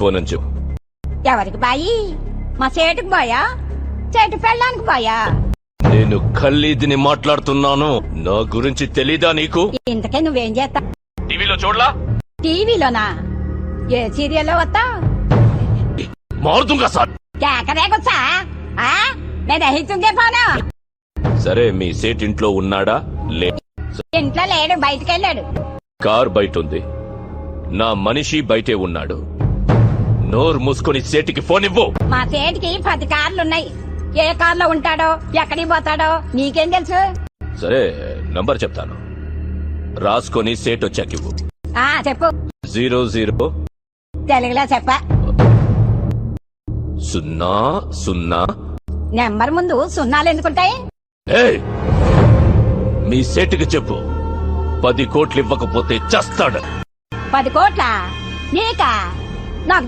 Phone అని చెప్పు. ఎవరికి బాయి? మా సేటుకు బాయా? చెట్టు పెళ్ళానికి బాయా? నేను ఖల్లీదిని మాట్లాడుతున్నాను. నా గురించి తెలీదా నీకు? ఇంతకే నువ్వేం చేస్తా? టీవీలో చూడలా? టీవీలోనా? ఏ సీరియల్లో వస్తా? మారుతుంగా సార్. కేకరేకొచ్చా? నేను రహితుంగే పోను. సరే, మీ సేట్ ఇంట్లో ఉన్నాడా? ఇంట్లో లేడు, బయటకెళ్ళాడు. కార్ బయట ఉంది. నా మనిషి బయటే ఉన్నాడు. నోరు మూసుకొని సేటికి ఫోన్ ఇవ్వు. మా సేటికి 10 కార్లున్నాయి. ఏ కార్లో ఉంటాడో, ఎక్కడికి పోతాడో నీకేం తెలుసు? సరే, నంబర్ చెప్తాను, రాసుకొని సేట్ వచ్చాక ఇవ్వు. చెప్పు. 00 తెలుగులో చెప్ప. 00. నెంబర్ ముందు సున్నాలు ఎందుకుంటాయి? మీ సేటుకి చెప్పు, 10 కోట్లు ఇవ్వకపోతే చస్తాడు. 10 కోట్ల నీకా? నాకు